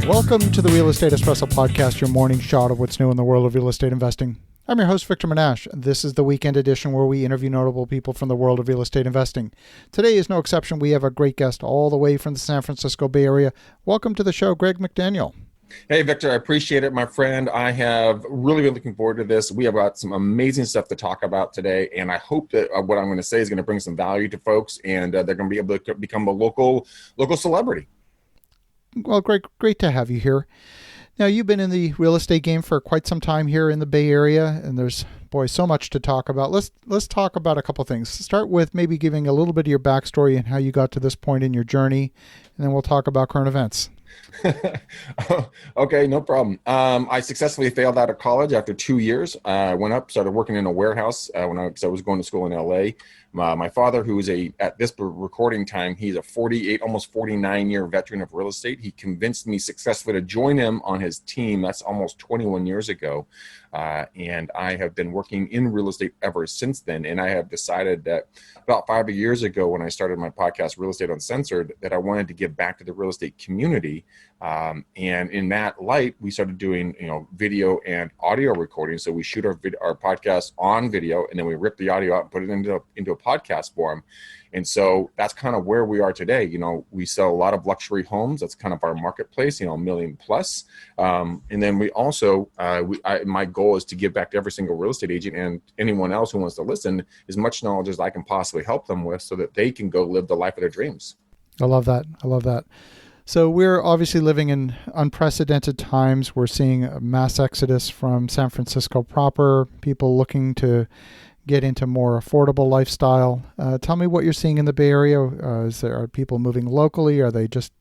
Welcome to the Real Estate Espresso Podcast, your morning shot of what's new in the world of real estate investing. I'm your host, Victor Monash. This is the weekend edition where we interview notable people from the world of real estate investing. Today is no exception. We have a great guest all the way from the San Francisco Bay Area. Welcome to the show, Greg McDaniel. Hey, Victor, I appreciate it, my friend. I have really been looking forward to this. We have got some amazing stuff to talk about today, and I hope that what I'm going to say is going to bring some value to folks, and they're going to be able to become a local celebrity. Well, great to have you here. Now, you've been in the real estate game for quite some time here in the Bay Area, and there's, so much to talk about. Let's talk about a couple things. Start with maybe giving a little bit of your backstory and how you got to this point in your journey, and then we'll talk about current events. Okay, no problem. I successfully failed out of college after 2 years. I went up, started working in a warehouse because I was going to school in LA. My father, who is at this recording time, he's a 48, almost 49-year veteran of real estate. He convinced me successfully to join him on his team. That's almost 21 years ago. And I have been working in real estate ever since then. And I have decided that about 5 years ago, when I started my podcast, Real Estate Uncensored, that I wanted to give back to the real estate community. And in that light, we started doing, video and audio recording. So we shoot our podcast on video, and then we rip the audio out and put it into a podcast form. And so that's kind of where we are today. We sell a lot of luxury homes. That's kind of our marketplace, $1 million plus. And then we also, my goal is to give back to every single real estate agent and anyone else who wants to listen as much knowledge as I can possibly help them with so that they can go live the life of their dreams. I love that. So we're obviously living in unprecedented times. We're seeing a mass exodus from San Francisco proper, people looking to get into more affordable lifestyle. Tell me what you're seeing in the Bay Area. Are people moving locally? Are they just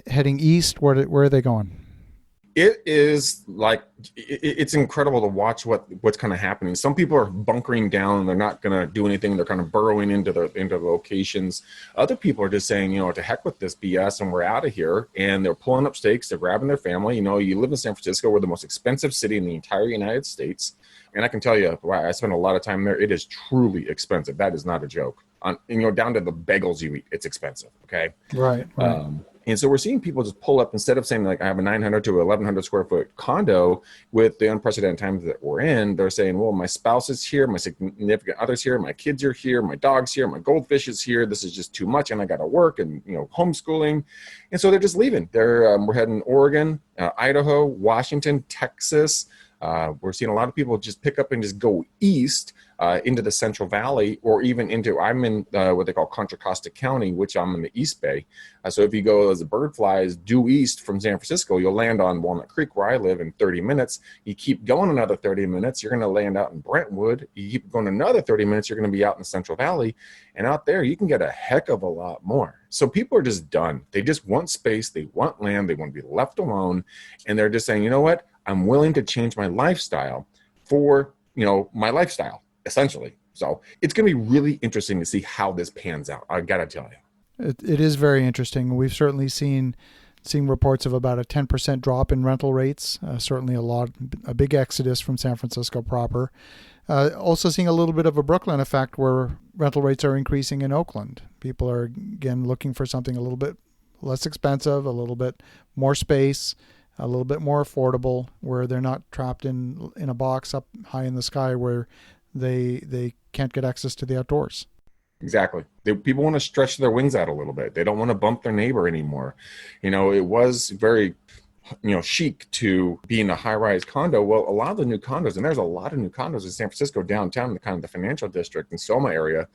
heading east? Where are they going? It is it's incredible to watch what's kind of happening. Some people are bunkering down and they're not going to do anything. They're kind of burrowing into the locations. Other people are just saying, to heck with this BS and we're out of here. And they're pulling up stakes. They're grabbing their family. You live in San Francisco. We're the most expensive city in the entire United States. And I can tell you, I spend a lot of time there. It is truly expensive. That is not a joke. Down to the bagels you eat, it's expensive. Okay. Right. And so we're seeing people just pull up instead of saying I have a 900 to 1,100 square foot condo with the unprecedented times that we're in. They're saying, well, my spouse is here, my significant other's here, my kids are here, my dog's here, my goldfish is here. This is just too much, and I got to work and homeschooling. And so they're just leaving. We're heading Oregon, Idaho, Washington, Texas. We're seeing a lot of people just pick up and just go east into the Central Valley, or even I'm in what they call Contra Costa County, which I'm in the East Bay. So if you go as a bird flies due east from San Francisco, you'll land on Walnut Creek, where I live, in 30 minutes. You keep going another 30 minutes, you're going to land out in Brentwood. You keep going another 30 minutes, you're going to be out in the Central Valley. And out there, you can get a heck of a lot more. So people are just done. They just want space. They want land. They want to be left alone. And they're just saying, you know what? I'm willing to change my lifestyle for, my lifestyle, essentially. So it's going to be really interesting to see how this pans out. I got to tell you. It is very interesting. We've certainly seen reports of about a 10% drop in rental rates. Certainly a big exodus from San Francisco proper. Also seeing a little bit of a Brooklyn effect where rental rates are increasing in Oakland. People are, again, looking for something a little bit less expensive, a little bit more space, a little bit more affordable, where they're not trapped in a box up high in the sky where they can't get access to the outdoors. Exactly. People want to stretch their wings out a little bit. They don't want to bump their neighbor anymore. It was very, chic to be in a high-rise condo. Well, a lot of the new condos, and there's a lot of new condos in San Francisco downtown, the kind of the financial district and Soma area,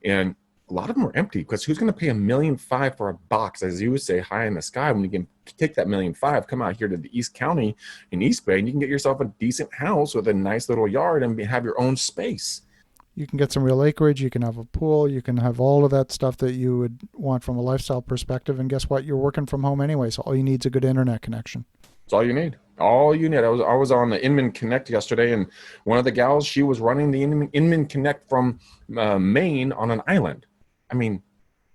and a lot of them are empty because who's going to pay $1.5 million for a box, as you would say, high in the sky, when you can take that $1.5 million, come out here to the East County in East Bay, and you can get yourself a decent house with a nice little yard and have your own space. You can get some real acreage. You can have a pool. You can have all of that stuff that you would want from a lifestyle perspective. And guess what? You're working from home anyway, so all you need is a good internet connection. That's all you need. All you need. I was on the Inman Connect yesterday, and one of the gals, she was running the Inman Connect from Maine on an island. I mean,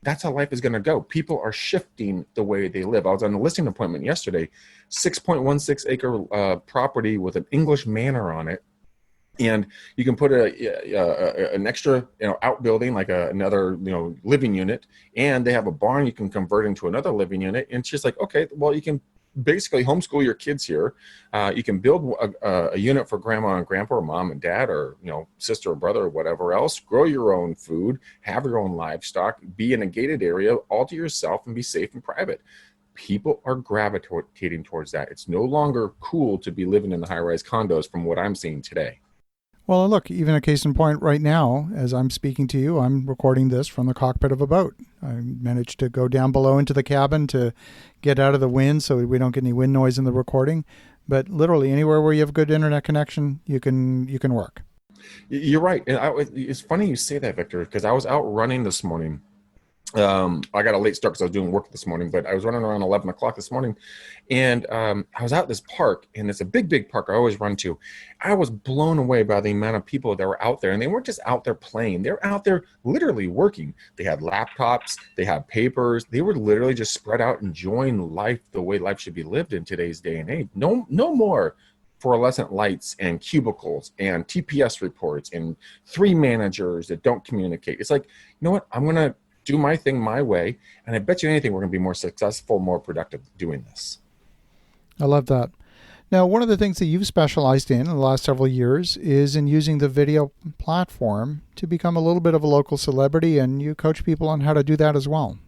that's how life is going to go. People are shifting the way they live. I was on a listing appointment yesterday, 6.16 acre property with an English manor on it. And you can put an extra, outbuilding, like another, living unit, and they have a barn you can convert into another living unit. And it's just like, okay, well, you can basically homeschool your kids here. You can build a unit for grandma and grandpa, or mom and dad, or sister or brother or whatever else. Grow your own food, have your own livestock, be in a gated area all to yourself, and be safe and private. People are gravitating towards that. It's no longer cool to be living in the high-rise condos from what I'm seeing today. Well, look, even a case in point right now, as I'm speaking to you, I'm recording this from the cockpit of a boat. I managed to go down below into the cabin to get out of the wind so we don't get any wind noise in the recording. But literally anywhere where you have good internet connection, you can work. You're right. And it's funny you say that, Victor, because I was out running this morning. I got a late start because I was doing work this morning, but I was running around 11 o'clock this morning, and I was out at this park, and it's a big park I always run to. I was blown away by the amount of people that were out there, and they weren't just out there playing. They're out there literally working. They had laptops, they had papers. They were literally just spread out enjoying life the way life should be lived in today's day and age. No more fluorescent lights and cubicles and TPS reports and 3 managers that don't communicate. It's like, you know what? I'm going to do my thing my way, and I bet you anything we're going to be more successful, more productive doing this. I love that. Now, one of the things that you've specialized in the last several years is in using the video platform to become a little bit of a local celebrity, and you coach people on how to do that as well.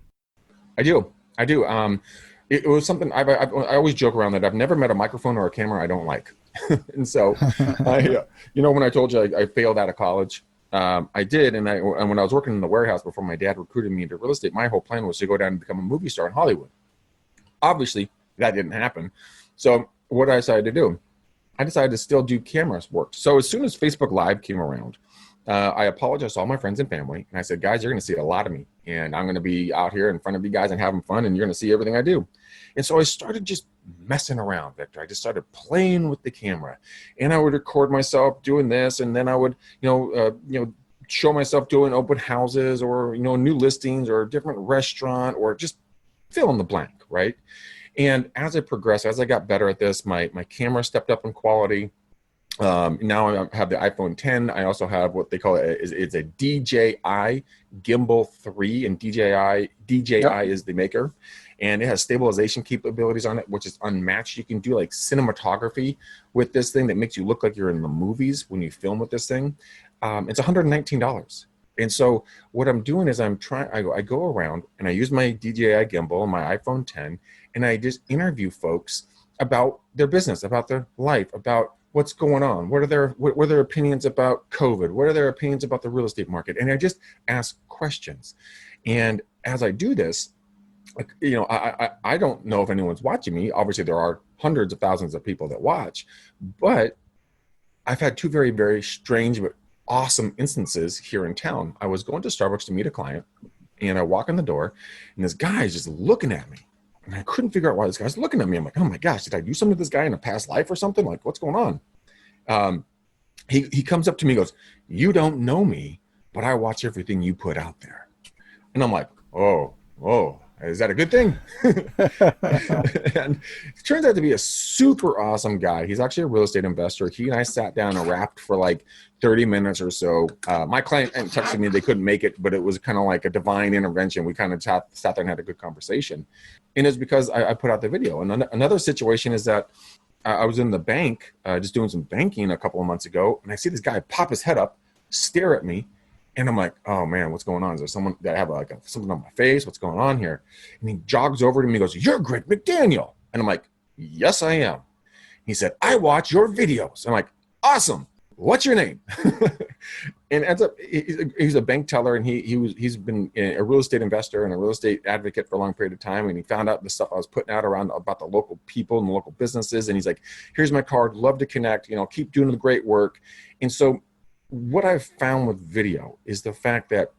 I do. It was something I always joke around that I've never met a microphone or a camera I don't like. And so, when I told you I failed out of college, I did, and when I was working in the warehouse before my dad recruited me into real estate, my whole plan was to go down and become a movie star in Hollywood. Obviously, that didn't happen. So what I decided to do, I decided to still do camera work. So as soon as Facebook Live came around, I apologized to all my friends and family, and I said, guys, you're going to see a lot of me, and I'm going to be out here in front of you guys and having fun, and you're going to see everything I do. And so I started just messing around, Victor. I just started playing with the camera, and I would record myself doing this, and then I would, show myself doing open houses or, new listings or a different restaurant or just fill in the blank, right? And as I progressed, as I got better at this, my camera stepped up in quality. Now I have the iPhone 10. I also have what they call it's a DJI Gimbal 3, and DJI is the maker, and it has stabilization capabilities on it, which is unmatched. You can do like cinematography with this thing that makes you look like you're in the movies when you film with this thing. It's $119. And so what I'm doing is I go around and I use my DJI gimbal and my iPhone 10, and I just interview folks about their business, about their life, about what's going on. What are their opinions about COVID? What are their opinions about the real estate market? And I just ask questions. And as I do this, I don't know if anyone's watching me. Obviously, there are hundreds of thousands of people that watch, but I've had 2 very, very strange but awesome instances here in town. I was going to Starbucks to meet a client, and I walk in the door, and this guy is just looking at me. And I couldn't figure out why this guy's looking at me. I'm like, oh my gosh, did I do something to this guy in a past life or something? Like, what's going on? He comes up to me and goes, you don't know me, but I watch everything you put out there. And I'm like, oh, is that a good thing? And it turns out to be a super awesome guy. He's actually a real estate investor. He and I sat down and rapped for like 30 minutes or so. My client texted me they couldn't make it, but it was kind of like a divine intervention. We kind of sat there and had a good conversation. And it's because I put out the video. And another situation is that I was in the bank just doing some banking a couple of months ago, and I see this guy pop his head up, stare at me. And I'm like, oh man, what's going on? Is there someone that I have something on my face? What's going on here? And he jogs over to me and goes, you're Greg McDaniel. And I'm like, yes, I am. He said, I watch your videos. I'm like, awesome. What's your name? And ends up, he's a bank teller, and he's been a real estate investor and a real estate advocate for a long period of time. And he found out the stuff I was putting out around about the local people and the local businesses. And he's like, here's my card. Love to connect, keep doing the great work. And so what I've found with video is the fact that,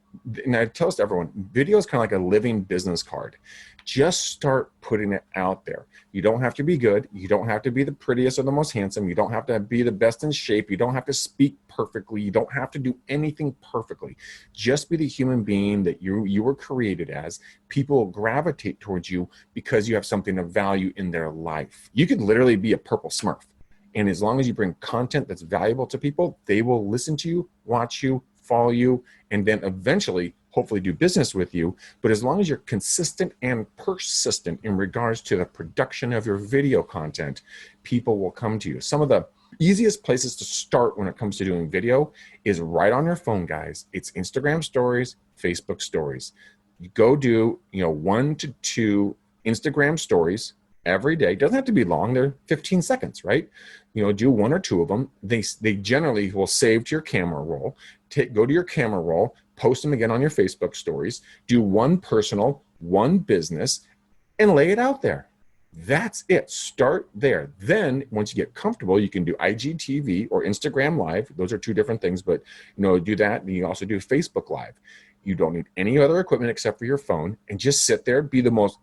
and I tell this to everyone, video is kind of like a living business card. Just start putting it out there. You don't have to be good. You don't have to be the prettiest or the most handsome. You don't have to be the best in shape. You don't have to speak perfectly. You don't have to do anything perfectly. Just be the human being that you were created as. People will gravitate towards you because you have something of value in their life. You could literally be a purple Smurf. And as long as you bring content that's valuable to people, they will listen to you, watch you, follow you, and then eventually hopefully do business with you. But as long as you're consistent and persistent in regards to the production of your video content, people will come to you. Some of the easiest places to start when it comes to doing video is right on your phone, guys. It's Instagram stories, Facebook stories. You go do, 1 to 2 Instagram stories every day. It doesn't have to be long. They're 15 seconds, right? Do 1 or 2 of them. They generally will save to your camera roll. Go to your camera roll, post them again on your Facebook stories, do 1 personal, 1 business, and lay it out there. That's it. Start there. Then once you get comfortable, you can do IGTV or Instagram Live. Those are 2 different things, but do that. And you also do Facebook Live. You don't need any other equipment except for your phone, and just sit there, be the most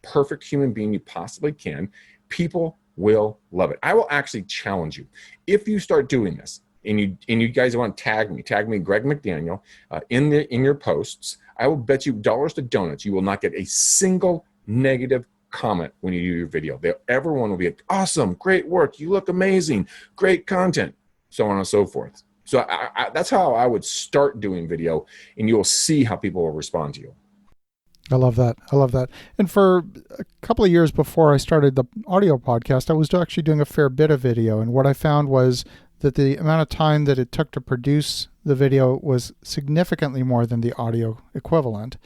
perfect human being you possibly can. People will love it. I will actually challenge you. If you start doing this and you guys want to tag me, Greg McDaniel, in your posts, I will bet you dollars to donuts you will not get a single negative comment when you do your video. Everyone will be like, awesome, great work, you look amazing, great content, so on and so forth. So that's how I would start doing video, and you'll see how people will respond to you. I love that. And for a couple of years before I started the audio podcast, I was actually doing a fair bit of video. And what I found was that the amount of time that it took to produce the video was significantly more than the audio equivalent.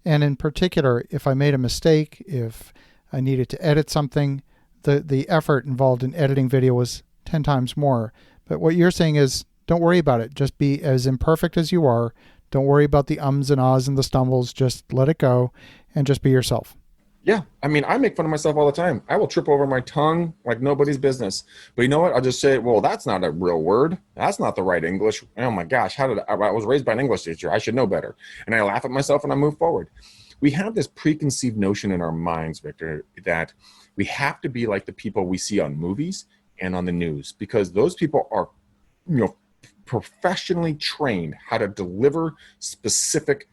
And in particular, if I made a mistake, if I needed to edit something, the effort involved in editing video was 10 times more. But what you're saying is, don't worry about it. Just be as imperfect as you are. Don't worry about the ums and ahs and the stumbles. Just let it go and just be yourself. Yeah. I make fun of myself all the time. I will trip over my tongue like nobody's business. But you know what? I'll just say, well, that's not a real word. That's not the right English. Oh my gosh. I was raised by an English teacher. I should know better. And I laugh at myself and I move forward. We have this preconceived notion in our minds, Victor, that we have to be like the people we see on movies and on the news, because those people are, professionally trained how to deliver specific,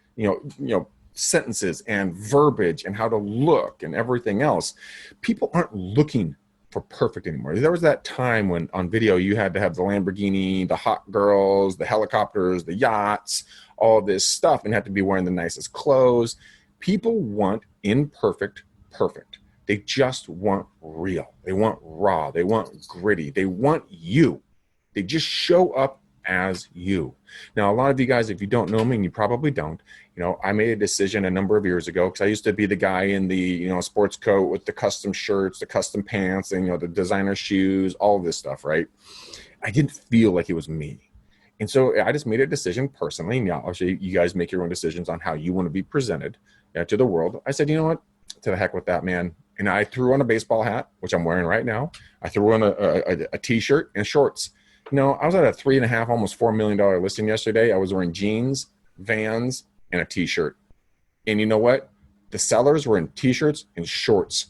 sentences and verbiage and how to look and everything else. People aren't looking for perfect anymore. There was that time when on video you had to have the Lamborghini, the hot girls, the helicopters, the yachts, all this stuff, and had to be wearing the nicest clothes. People want imperfect, perfect. They just want real. They want raw. They want gritty. They want you. They just show up as you. Now, a lot of you guys, if you don't know me, and you probably don't, I made a decision a number of years ago, because I used to be the guy in the, sports coat with the custom shirts, the custom pants, and, the designer shoes, all of this stuff, right? I didn't feel like it was me. And so I just made a decision personally. Now, obviously, you guys make your own decisions on how you want to be presented to the world. I said, you know what? To the heck with that, man. And I threw on a baseball hat, which I'm wearing right now. I threw on a t-shirt and shorts. I was at a $3.5, almost $4 million listing yesterday. I was wearing jeans, Vans, and a t-shirt. And you know what? The sellers were in t-shirts and shorts.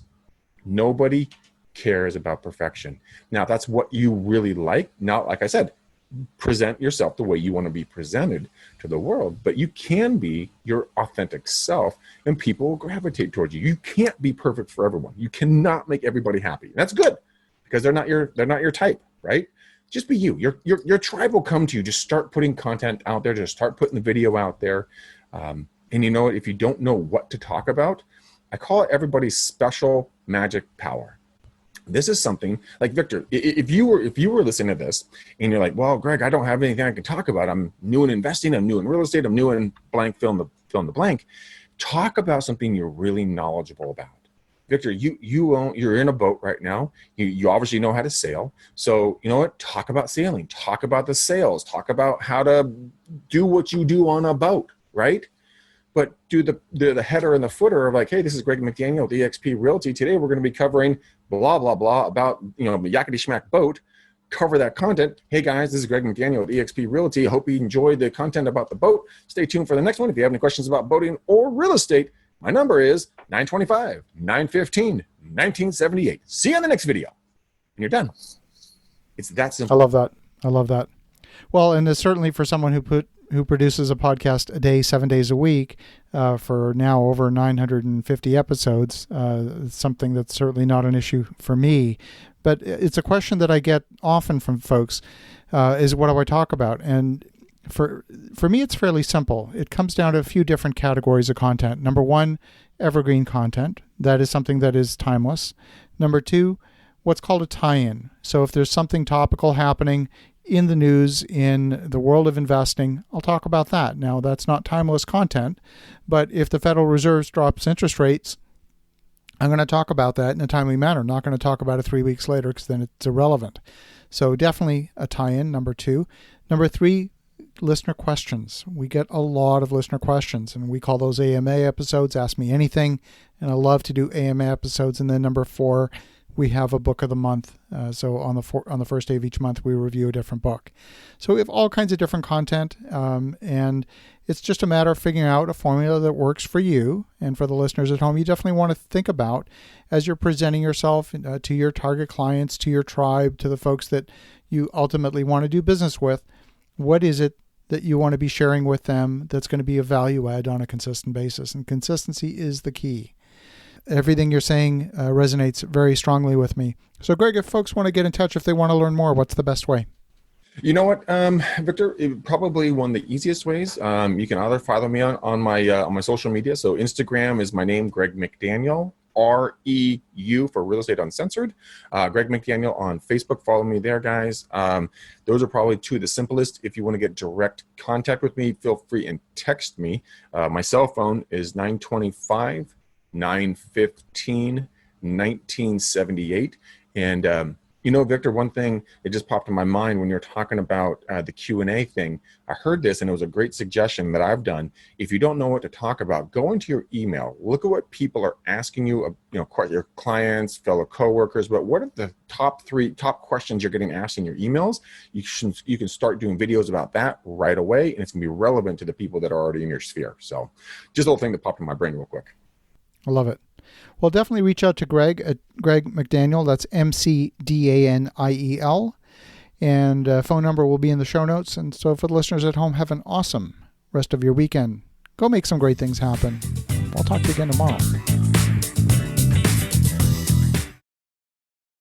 Nobody cares about perfection. Now, if that's what you really like, now, like I said, present yourself the way you want to be presented to the world. But you can be your authentic self, and people will gravitate towards you. You can't be perfect for everyone. You cannot make everybody happy. That's good, because they're not your type, right? Just be you. Your tribe will come to you. Just start putting content out there. Just start putting the video out there. And you know what? If you don't know what to talk about, I call it everybody's special magic power. This is something like, Victor, if you were listening to this and you're like, well, Greg, I don't have anything I can talk about. I'm new in investing. I'm new in real estate. I'm new in blank, fill in the blank. Talk about something you're really knowledgeable about. Victor, you're in a boat right now. You obviously know how to sail. So you know what? Talk about sailing. Talk about the sails. Talk about how to do what you do on a boat, right? But do the header and the footer of like, hey, this is Greg McDaniel with eXp Realty. Today we're going to be covering blah, blah, blah about, the yakety schmack boat. Cover that content. Hey guys, this is Greg McDaniel with eXp Realty. I hope you enjoyed the content about the boat. Stay tuned for the next one. If you have any questions about boating or real estate, my number is 925-915-1978. See you on the next video. And you're done. It's that simple. I love that. Well, and certainly for someone who produces a podcast a day, 7 days a week, for now over 950 episodes, something that's certainly not an issue for me. But it's a question that I get often from folks, is what do I talk about? And For me, it's fairly simple. It comes down to a few different categories of content. Number one, evergreen content. That is something that is timeless. Number two, what's called a tie-in. So if there's something topical happening in the news, in the world of investing, I'll talk about that. Now, that's not timeless content, but if the Federal Reserve drops interest rates, I'm going to talk about that in a timely manner. I'm not going to talk about it 3 weeks later because then it's irrelevant. So definitely a tie-in, number two. Number three, listener questions. We get a lot of listener questions, and we call those AMA episodes, Ask Me Anything, and I love to do AMA episodes. And then number four, we have a book of the month. So on the first day of each month, we review a different book. So we have all kinds of different content, and it's just a matter of figuring out a formula that works for you and for the listeners at home. You definitely want to think about as you're presenting yourself to your target clients, to your tribe, to the folks that you ultimately want to do business with. What is it that you want to be sharing with them that's going to be a value add on a consistent basis? And consistency is the key. Everything you're saying resonates very strongly with me. So, Greg, if folks want to get in touch, if they want to learn more, what's the best way? You know what, Victor, probably one of the easiest ways. You can either follow me on my social media. So Instagram is my name, Greg McDaniel, REU for Real Estate Uncensored. Greg McDaniel on Facebook. Follow me there, guys. Those are probably two of the simplest. If you want to get direct contact with me, feel free and text me. My cell phone is 925-915-1978. And Victor, one thing that just popped in my mind when you're talking about the Q&A thing, I heard this and it was a great suggestion that I've done. If you don't know what to talk about, go into your email, look at what people are asking you, your clients, fellow coworkers, but what are the top questions you're getting asked in your emails? You can start doing videos about that right away, and it's going to be relevant to the people that are already in your sphere. So just a little thing that popped in my brain real quick. I love it. Well, definitely reach out to Greg at Greg McDaniel. That's McDaniel. And phone number will be in the show notes. And so for the listeners at home, have an awesome rest of your weekend. Go make some great things happen. I'll talk to you again tomorrow.